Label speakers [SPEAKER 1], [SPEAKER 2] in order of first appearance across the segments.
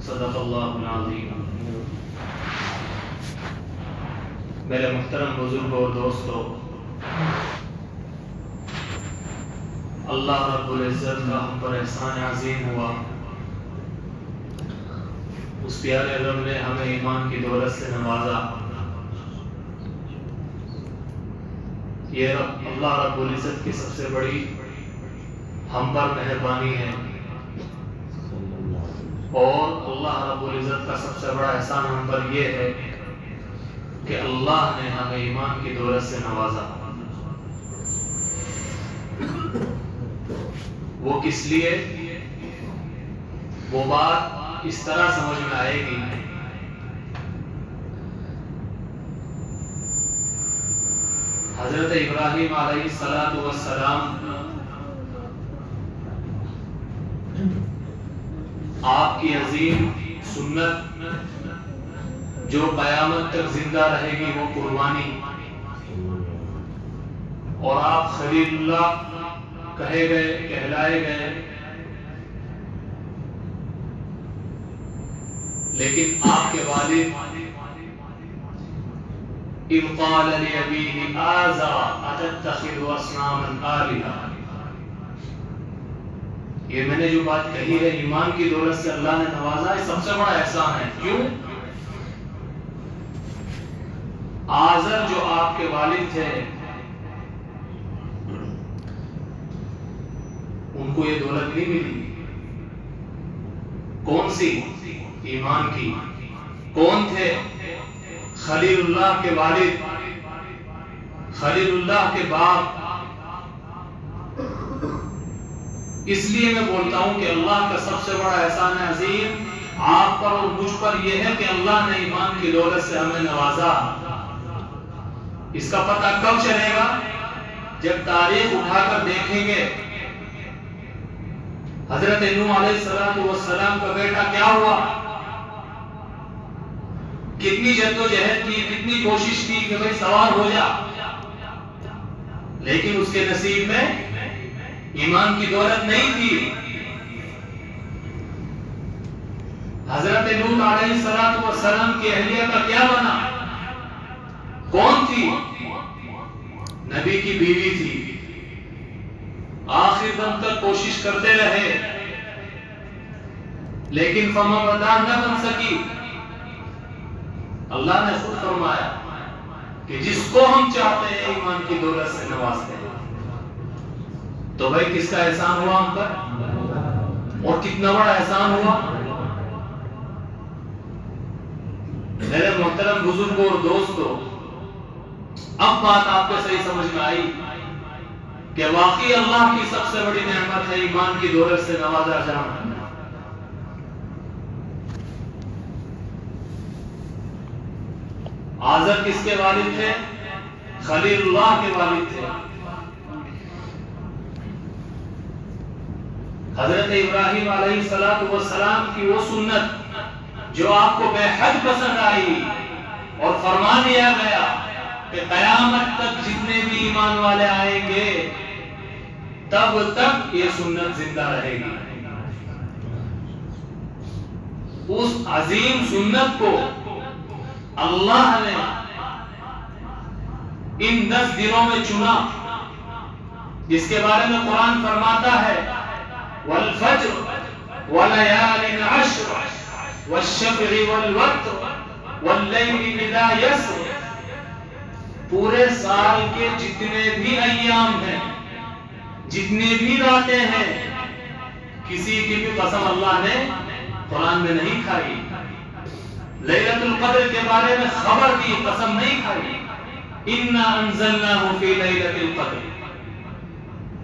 [SPEAKER 1] صدق اللہ العظیم۔ میرے محترم بزرگوں اور دوستوں، اللہ رب العزت کا ہم پر احسان عظیم ہوا، اس پیارے رب نے ہمیں ایمان کی دولت سے نوازا۔ یہ اللہ رب العزت کی سب سے بڑی ہم پر مہربانی ہے، اور اللہ رب العزت کا سب سے بڑا احسان ہم پر یہ ہے کہ اللہ نے ہمیں ایمان کی دولت سے نوازا۔ وہ کس لیے؟ وہ بات اس طرح سمجھ میں آئے گی۔ حضرت ابراہیم علیہ السلام آپ کی عظیم سنت جو قیامت تک زندہ رہے گی وہ قربانی، اور آپ خلیل اللہ کہے گئے، کہلائے گئے، لیکن آپ کے والد اذ قال لأبيه آزر أتتخذ أصناما آلهة، یہ میں نے جو بات کہی ہے ایمان کی دولت سے اللہ نے نوازا، یہ سب سے بڑا احسان ہے۔ کیوں؟ آزر جو آپ کے والد تھے، ان کو یہ دولت نہیں ملی۔ کون سی؟ ایمان کی۔ کون تھے؟ خلیل اللہ کے والد، خلیل اللہ کے باپ۔ اس لیے میں بولتا ہوں کہ اللہ کا سب سے بڑا احسان عظیم آپ پر اور مجھ پر یہ ہے کہ اللہ نے ایمان کی دولت سے ہمیں نوازا۔ اس کا پتہ کب چلے گا؟ جب تاریخ اٹھا کر دیکھیں گے حضرت نوح علیہ السلام کا بیٹا کیا ہوا، کتنی جدوجہد کی، کتنی کوشش کی کہ بھئی سوار ہو جا، لیکن اس کے نصیب میں ایمان کی دولت نہیں تھی۔ حضرت لوط علیہ السلام کی اہلیہ کا کیا بنا؟ کون تھی؟ نبی کی بیوی تھی۔ آخر دم تک کوشش کرتے رہے، لیکن فما بدان نہ بن سکی۔ اللہ نے خود فرمایا کہ جس کو ہم چاہتے ہیں ایمان کی دولت سے نوازتے ہیں۔ تو بھائی کس کا احسان ہوا ہم پر، اور کتنا بڑا احسان ہوا۔ میرے محترم بزرگوں اور دوستوں، اب بات آپ کو صحیح سمجھ میں آئی کہ واقعی اللہ کی سب سے بڑی نعمت ہے ایمان کی دولت سے نوازا جانا۔ آزر کس کے والد تھے؟ خلیل اللہ کے والد تھے۔ حضرت ابراہیم علیہ السلام کی وہ سنت جو آپ کو بے حد پسند آئی، اور فرما دیا گیا کہ قیامت تک جتنے بھی ایمان والے آئیں گے تب تک یہ سنت زندہ رہے گی۔ اس عظیم سنت کو اللہ نے ان 10 دنوں میں چنا، جس کے بارے میں قرآن فرماتا ہے والفجر وليال عشر والشفع والوتر واللیل اذا یسر، پورے سال کے جتنے بھی ایام ہیں، جتنے بھی راتیں ہیں، کسی کی بھی قسم اللہ نے قرآن میں نہیں کھائی۔ لیلۃ القدر کے بارے میں خبر دی، قسم نہیں کھائی، انا انزلناہ فی لیلۃ القدر،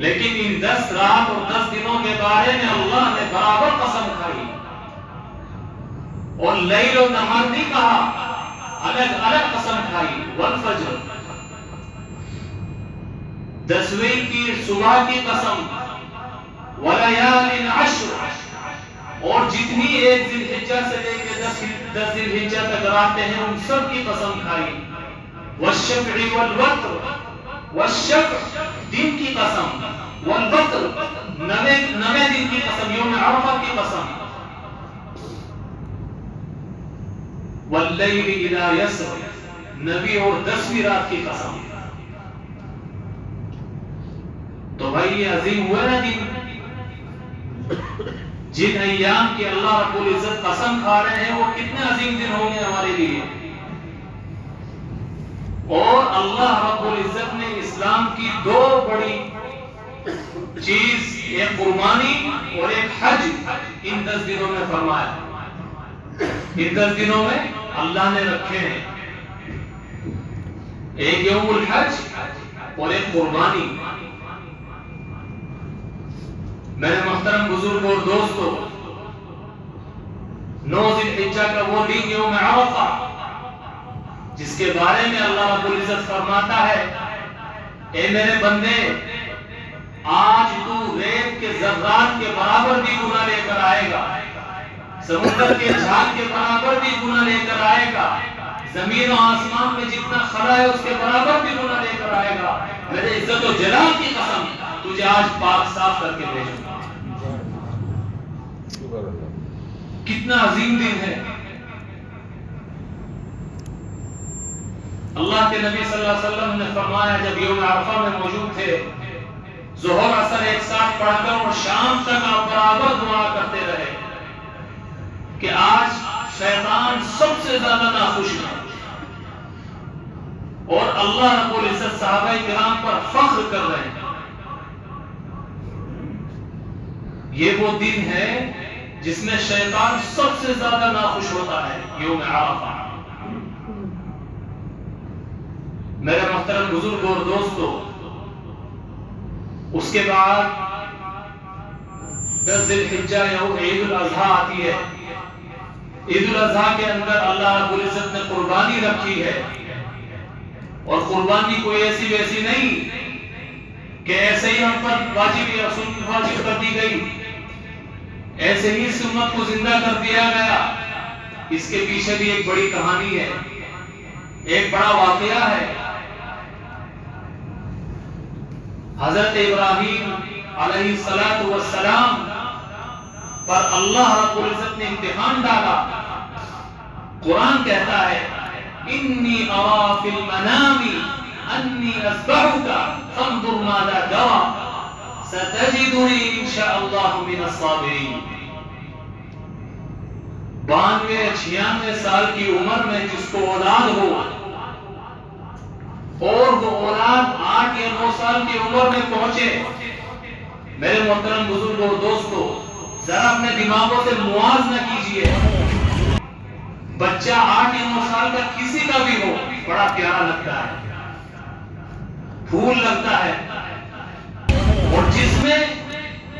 [SPEAKER 1] لیکن ان 10 رات اور 10 دنوں کے بارے میں اللہ نے برابر قسم کھائی، اور لیل و نہار نہیں کہا، الگ الگ قسم کھائی۔ والفجر، 10ویں کی صبح کی قسم، ولیال عشر، اور جتنی ایک ذی الحجہ سے لے کے 10 ذی الحجہ تک راتیں ہیں ان سب کی قسم کھائی۔ والشفع والوتر، والشفع دن کی قسم، والوتر 9 دن کی قسم، یوم عرفہ کی قسم۔ واللیل اذا یسر، نبی اور 10ویں رات کی قسم۔ تو بھائی یہ عظیم ہوا نا دن، جن ایام کی اللہ رب العزت قسم کھا رہے ہیں وہ کتنے عظیم دن ہوں گے ہمارے لیے۔ اور اللہ رب العزت نے اسلام کی 2 بڑی چیز، ایک قربانی اور ایک حج، ان 10 دنوں میں فرمایا۔ ان 10 دنوں میں اللہ نے رکھے ہیں، ایک یوم الحج اور ایک قربانی۔ میرے محترم بزرگ اور دوستو، 9 ذی الحجہ کا وہ دن یوم عرفہ، جس کے بارے میں اللہ رب العزت فرماتا ہے اے میرے بندے، آج تو ریت کے ذرات کے برابر بھی گناہ لے کر آئے گا، سمندر کے جھاگ کے برابر بھی گناہ لے کر آئے گا، زمین و آسمان میں جتنا خلا ہے اس کے برابر بھی گناہ لے کر آئے گا، میرے عزت و جلال کی قسم تجھے آج پاک صاف کر کے بھیجوں گا۔ کتنا عظیم دن ہے۔ اللہ کے نبی صلی اللہ علیہ وسلم نے فرمایا، جب یوم عرفہ میں موجود تھے، ظہر عصر ایک ساتھ پڑھ کر اور شام تک آپ برابر دعا کرتے رہے کہ آج شیطان سب سے زیادہ ناخوش ہے، اور اللہ رب العزت صحابہ کرام پر فخر کر رہے ہیں۔ یہ وہ دن ہے جس میں شیطان سب سے زیادہ ناخوش ہوتا ہے، یوم عرفہ۔ میرے محترم بزرگ اور دوستو، اس کے بعد 10 ذی الحجہ یوم عید الاضحیٰ آتی ہے۔ عید الاضحیٰ کے اندر اللہ رب العزت نے قربانی رکھی ہے، اور قربانی کوئی ایسی ویسی نہیں کہ ایسے ہی ہم پر واجب یا سنت واجب کر دی گئی، ایسے ہی سنت کو زندہ کر دیا گیا۔ اس کے پیچھے بھی ایک بڑی کہانی ہے، ایک بڑا واقعہ ہے۔ حضرت ابراہیم علیہ السلام پر اللہ رب العزت نے امتحان ڈالا۔ قرآن کہتا ہے انی ارا فی المنام انی اذبحک فانظر ماذا تری ستجدنی ان شاء اللہ من الصابرین۔ 92-96 سال کی عمر میں جس کو اولاد ہو، اور وہ اولاد 8 یا 9 سال کی عمر میں پہنچے، میرے محترم بزرگ اور دوستو، ذرا اپنے دماغوں سے موازنہ کیجئے۔ بچہ 8 یا 9 سال کا کسی کا بھی ہو، بڑا پیارا لگتا ہے، پھول لگتا ہے، اور جس میں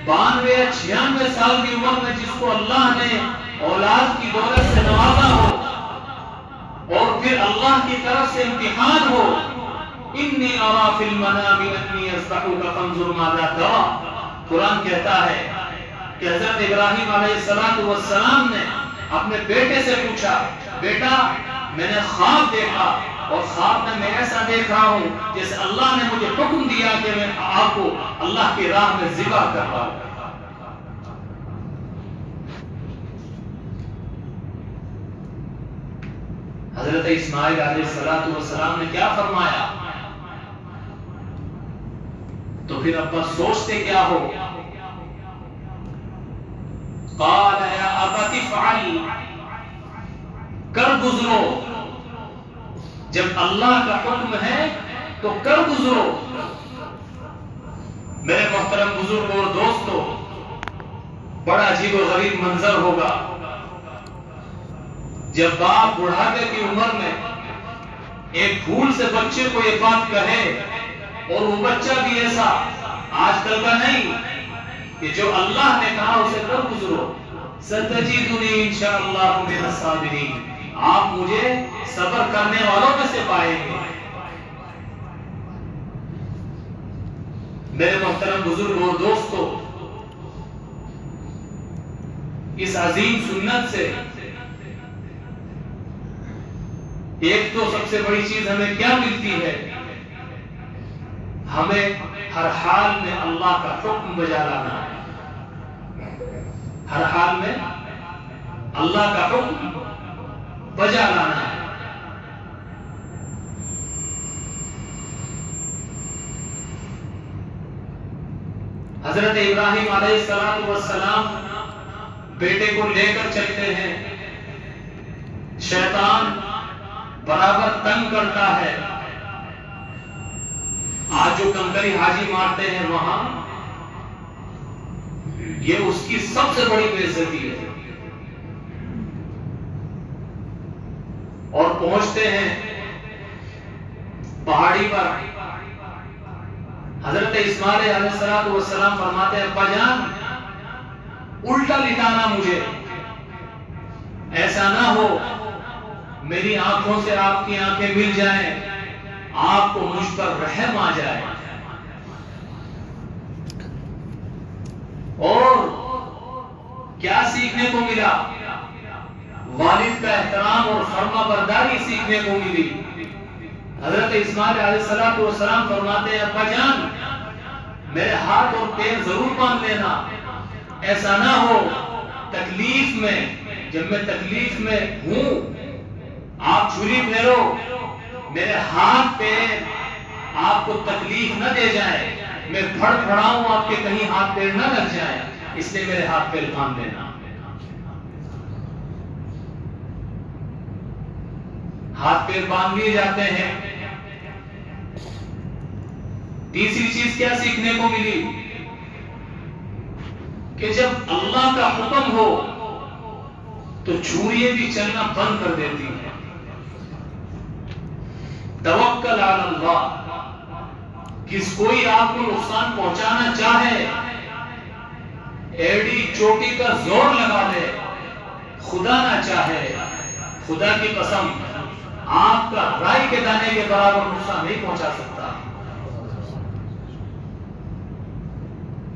[SPEAKER 1] 92-96 سال کی عمر میں جس کو اللہ نے اولاد کی دولت سے نوازا ہو، اور پھر اللہ کی طرف سے امتحان ہو، انی ارا فی المنام انی اذبحک فانظر ماذا تری۔ قرآن کہتا ہے کہ حضرت ابراہیم علیہ السلام نے اپنے بیٹے سے پوچھا، بیٹا میں نے خواب دیکھا، اور خواب میں میں ایسا دیکھ رہا ہوں جیسے اللہ نے مجھے حکم دیا کہ میں آپ کو اللہ کی راہ میں ذبح کر رہا ہوں۔ حضرت اسماعیل علیہ السلام نے کیا فرمایا؟ تو پھر ابا سوچتے کیا ہو؟ قال یا ابت افعل، کر گزرو، جب اللہ کا حکم ہے تو کر گزرو۔ میرے محترم بزرگ اور دوستو، بڑا عجیب و غریب منظر ہوگا جب باپ بڑھاپے کی عمر میں ایک پھول سے بچے کو یہ بات کہے، اور وہ بچہ بھی ایسا آج کل کا نہیں کہ جو اللہ نے کہا اسے کر گزرو، ستجدنی انشاءاللہ من الصابرین، آپ مجھے صبر کرنے والوں میں سے پائیں گے۔ میرے محترم بزرگ اور دوستو، اس عظیم سنت سے ایک تو سب سے بڑی چیز ہمیں کیا ملتی ہے؟ ہمیں ہر حال میں اللہ کا حکم بجا لانا ہے، ہر حال میں اللہ کا حکم بجا لانا ہے۔ حضرت ابراہیم علیہ السلام بیٹے کو لے کر چلتے ہیں، شیطان برابر تنگ کرتا ہے. آج جو کنکری حاجی مارتے ہیں وہاں، یہ اس کی سب سے بڑی بے عزتی ہے. اور پہنچتے ہیں پہاڑی پر. حضرت اسماعیل علیہ السلام فرماتے ہیں ابا جان الٹا لٹانا مجھے، ایسا نہ ہو میری آنکھوں سے آپ کی آنکھیں مل جائیں، آپ کو مجھ پر رحم آ جائے. اور کیا سیکھنے کو ملا؟ والد کا احترام اور فرما برداری سیکھنے کو ملی. حضرت اسماعیل علیہ السلام فرماتے ہیں ابا جان میرے ہاتھ اور پیر ضرور باندھ لینا، ایسا نہ ہو تکلیف میں، جب میں تکلیف میں ہوں آپ چھری پھیرو، میرے ہاتھ پیر آپ کو تکلیف نہ دے جائے، میں پھڑ پھڑاؤں آپ کے کہیں ہاتھ پیر نہ لگ جائے، اس لیے میرے ہاتھ پیر باندھ لینا. ہاتھ پیر باندھ لیے جاتے ہیں. تیسری چیز کیا سیکھنے کو ملی؟ کہ جب اللہ کا حکم ہو تو چھریاں بھی چلنا بند کر دیتی ہیں. توکل علی اللہ. کس کوئی آپ کو نقصان پہنچانا چاہے ایڑی چوٹی کا زور لگا دے، خدا نہ چاہے، خدا کی قسم آپ کا رائی کے دانے کے برابر نقصان نہیں پہنچا سکتا.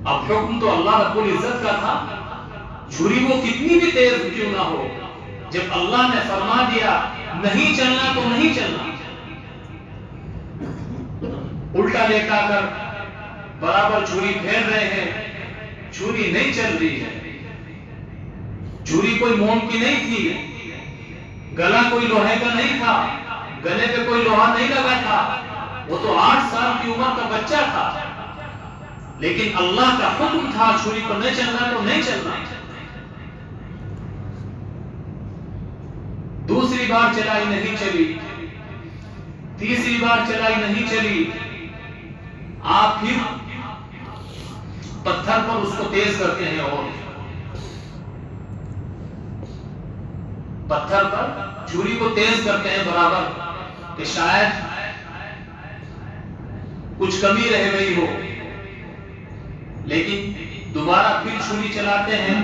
[SPEAKER 1] اب حکم تو اللہ رب العزت کا تھا، چھری وہ کتنی بھی تیز کیوں نہ ہو، جب اللہ نے فرما دیا نہیں چلنا تو نہیں چلنا. الٹا لیٹا کر برابر چھری پھیر رہے ہیں، چھری نہیں چل رہی ہے. چھری کوئی موم کی نہیں تھی، گلا کوئی لوہے کا نہیں تھا، گلے پہ کوئی لوہا نہیں لگا تھا، وہ تو 8 سال کی عمر کا بچہ تھا، لیکن اللہ کا حکم تھا چھری کو نہیں چلنا تو نہیں چلنا. دوسری بار چلائی نہیں چلی، تیسری بار چلائی نہیں چلی، آپ پھر پتھر پر اس کو تیز کرتے ہیں اور پتھر پر چھری کو تیز کرتے ہیں برابر کہ شاید کچھ کمی رہ گئی ہو. لیکن دوبارہ پھر چھری چلاتے ہیں.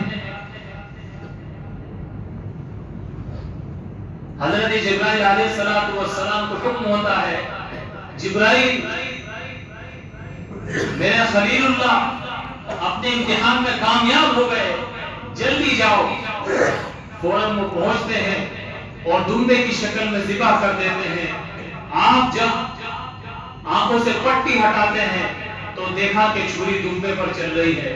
[SPEAKER 1] حضرت جبرائیل علیہ السلام کو حکم ہوتا ہے جبرائیل میرے خلیل اللہ اپنے امتحان میں کامیاب ہو گئے، جلدی جاؤ. فوراً وہ پہنچتے ہیں اور دمبے کی شکل میں ذبح کر دیتے ہیں. آپ جب آنکھوں سے پٹی ہٹاتے ہیں تو دیکھا کہ چھری دمبے پر چل رہی ہے،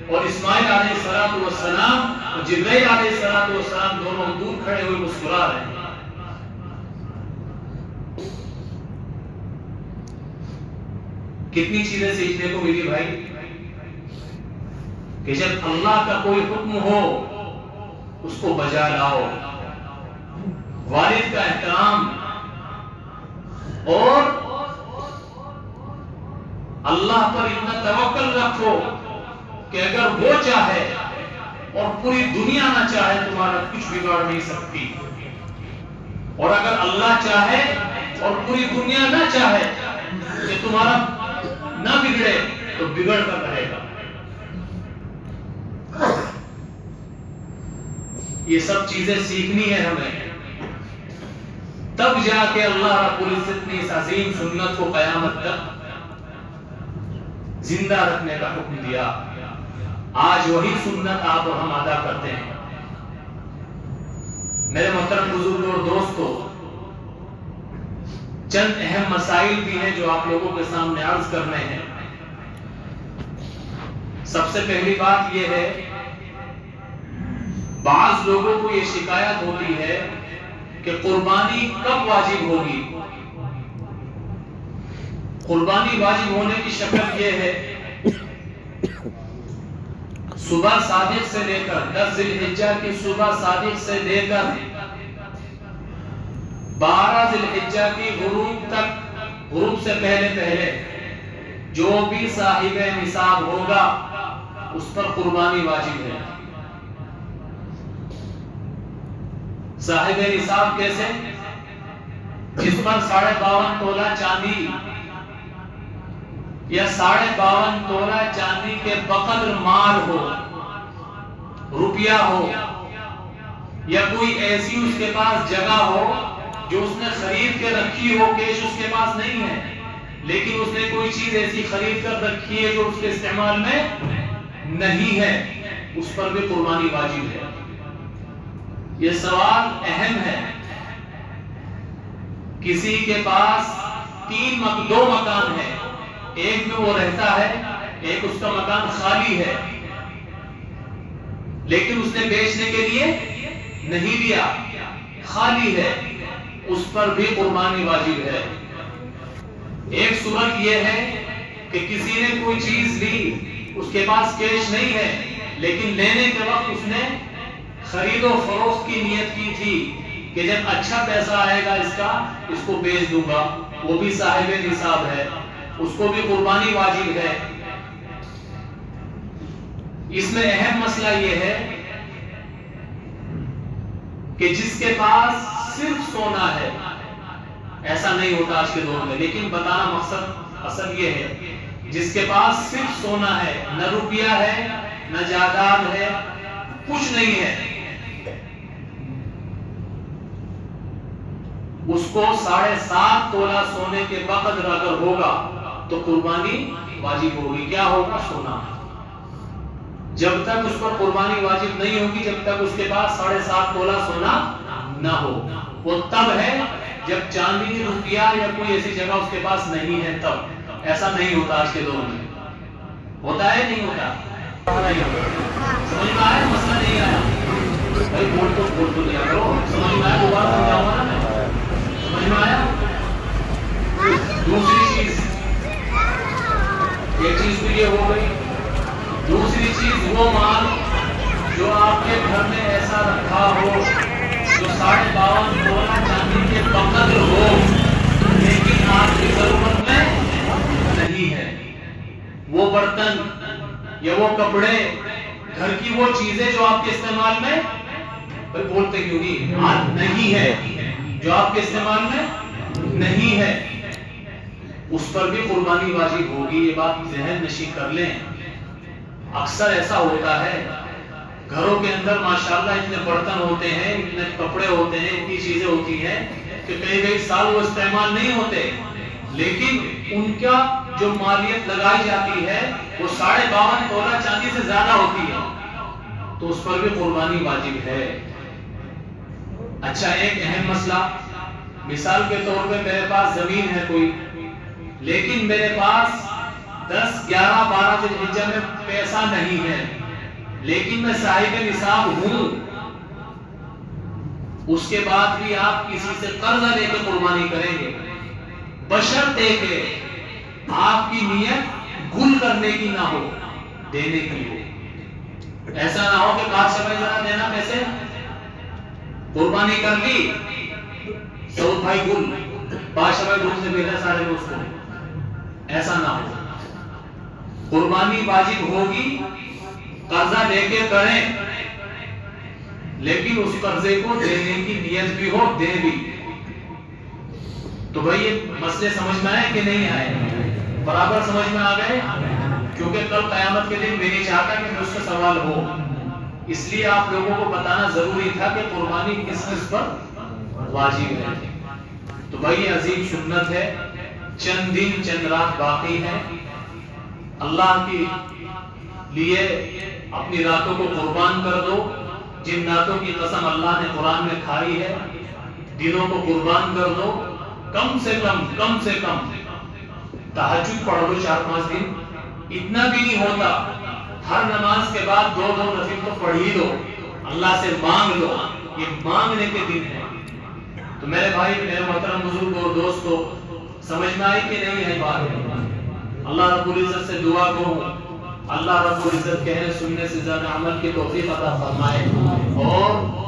[SPEAKER 1] اور اسماعیل علیہ السلام اور جبرائیل علیہ السلام دونوں دور کھڑے ہوئے مسکرا رہے ہیں. کتنی چیزیں سیکھنے کو ملی بھائی کہ جب اللہ کا کوئی حکم ہو اس کو بجا لاؤ. والد کا احترام اور اللہ پر اتنا توکل رکھو کہ اگر وہ چاہے اور پوری دنیا نہ چاہے تمہارا کچھ بگاڑ نہیں سکتی، اور اگر اللہ چاہے اور پوری دنیا نہ چاہے کہ تمہارا نہ بگڑے تو بگڑ کر رہے گا. یہ سب چیزیں سیکھنی ہے ہمیں، تب جا کے اللہ رب العزت نے اس عظیم سنت کو قیامت تک زندہ رکھنے کا حکم دیا. آج وہی سنت آپ اور ہم ادا کرتے ہیں. میرے محترم بزرگوں اور دوستوں، چند اہم مسائل بھی ہیں جو آپ لوگوں کے سامنے عرض کرنے ہیں. سب سے پہلی بات یہ ہے، بعض لوگوں کو یہ شکایت ہوتی ہے کہ قربانی کب واجب ہوگی. قربانی واجب ہونے کی شکل یہ ہے صبح صادق سے لے کر 10 ذی الحجہ کی صبح صادق سے لے کر 12 ذی الحجہ کی غروب تک، غروب سے پہلے جو بھی صاحب نصاب ہوگا اس پر قربانی واجب ہے۔ صاحب نصاب کیسے؟ جس پر 52.5 تولہ چاندی یا 52.5 تولہ چاندی کے بقدر مال ہو، روپیہ ہو، یا کوئی ایسی اس کے پاس جگہ ہو جو اس نے خرید کے رکھی ہو، کیش اس کے پاس نہیں ہے لیکن اس نے کوئی چیز ایسی خرید کر رکھی ہے جو اس کے استعمال میں نہیں ہے، اس پر بھی قربانی واجب ہے۔ یہ سوال اہم ہے۔ کسی کے پاس 2 مکان ہے، ایک میں وہ رہتا ہے، ایک اس کا مکان خالی ہے لیکن اس نے بیچنے کے لیے نہیں لیا، خالی ہے، اس پر بھی قربانی واجب ہے۔ ایک صورت یہ ہے کہ کسی نے کوئی چیز لی، اس کے پاس کیش نہیں ہے لیکن لینے کے وقت اس نے خرید و فروخت کی نیت کی تھی کہ جب اچھا پیسہ آئے گا اس کو بیچ دوں گا، وہ بھی صاحب نصاب ہے، اس کو بھی قربانی واجب ہے۔ اس میں اہم مسئلہ یہ ہے کہ جس کے پاس صرف سونا ہے، ایسا نہیں ہوتا آج کے دور میں، لیکن بتانا مقصد اصل یہ ہے، جس کے پاس صرف سونا ہے، نہ روپیہ ہے، نہ جائیداد ہے، کچھ نہیں ہے، اس کو 7.5 تولہ سونے کے بقدر اگر ہوگا تو قربانی واجب ہوگی۔ کیا ہوگا؟ سونا۔ جب تک اس پر قربانی واجب نہیں ہوگی جب تک اس کے پاس 7.5 تولہ سونا نہ ہو۔ وہ تب ہے جب چاندی، روپیہ یا کوئی ایسی جگہ اس کے پاس نہیں ہے، تب۔ ایسا نہیں ہوتا آج کے دور میں، ہوتا ہے نہیں ہوتا؟ سمجھ میں آیا؟ مسئلہ نہیں آیا بھائی، بول تو دیا کرو، سمجھ میں آیا؟ دوبارہ سمجھاؤں گا نا میں، سمجھ میں آیا؟ دوسری چیز، ایک چیز تو یہ ہو گئی، دوسری چیز وہ مال جو آپ کے گھر میں ایسا رکھا ہو جو 52.5 تولہ چاندی کے بقدر ہو لیکن آپ کی ضرورت میں نہیں ہے، وہ برتن یا وہ کپڑے، گھر کی وہ چیزیں جو آپ کے استعمال میں، بولتے کیوں نہیں ہے، جو آپ کے استعمال میں نہیں ہے، اس پر بھی قربانی واجب ہوگی۔ یہ بات ذہن نشین کر لیں۔ اکثر ایسا ہوتا ہے گھروں کے اندر ماشاءاللہ اتنے برتن ہوتے ہیں، اتنے کپڑے ہوتے ہیں، اتنی چیزیں ہوتی ہیں کہ کئی سال وہ استعمال نہیں ہوتے لیکن ان کا جو مالیت لگائی جاتی ہے وہ 52.5 تولہ چاندی سے زیادہ ہوتی ہے، تو اس پر بھی قربانی واجب ہے۔ اچھا، ایک اہم مسئلہ، مثال کے طور پہ میرے پاس زمین ہے کوئی، لیکن میرے پاس 10، 11، 12 ذی الحجہ میں پیسہ نہیں ہے لیکن میں صاحب نصاب ہوں، اس کے بعد بھی آپ کسی سے قرضہ لے کے قربانی کریں گے، بشرطے کہ آپ کی نیت گل کرنے کی نہ ہو، دینے کی ہو۔ ایسا نہ ہو کہ کاش میں ذرا دینا پیسے، قربانی کر لی، سعود بھائی گل، بادشاہ گل سے بھیجا سارے دوست کو، ایسا نہ ہو۔ قربانی واجب ہوگی، قرضہ لے کے کریں لیکن اس قرضے کو دینے کی نیت بھی ہو، دے بھی۔ تو بھائی یہ مسئلے سمجھ میں آئے کہ نہیں آئے؟ برابر سمجھ میں آ گئے؟ کیونکہ کل قیامت کے دن میں نہیں چاہتا کہ مجھ سے سوال ہو، اس لیے آپ لوگوں کو بتانا ضروری تھا کہ قربانی کس کس پر واجب ہے۔ تو بھائی یہ عظیم سنت ہے، چند دن چند رات باقی ہیں، اللہ کے لیے اپنی راتوں کو قربان کر دو، جن راتوں کی قسم اللہ نے قرآن میں کھائی ہے، دنوں کو قربان کر دو، کم سے کم تہجد پڑھ لو 4-5 دن، اتنا بھی نہیں ہوتا، ہر نماز کے بعد 2 نفل تو پڑھ ہی دو، اللہ سے مانگ لو، یہ مانگنے کے دن ہے۔ تو میرے بھائی، میرے محترم بزرگ اور دوستو، سمجھ میں آئی کہ نہیں ہے بات؟ اللہ رب العزت سے دعا کرو اللہ رب العزت کہنے سننے سے زیادہ عمل کی توفیق عطا فرمائے اور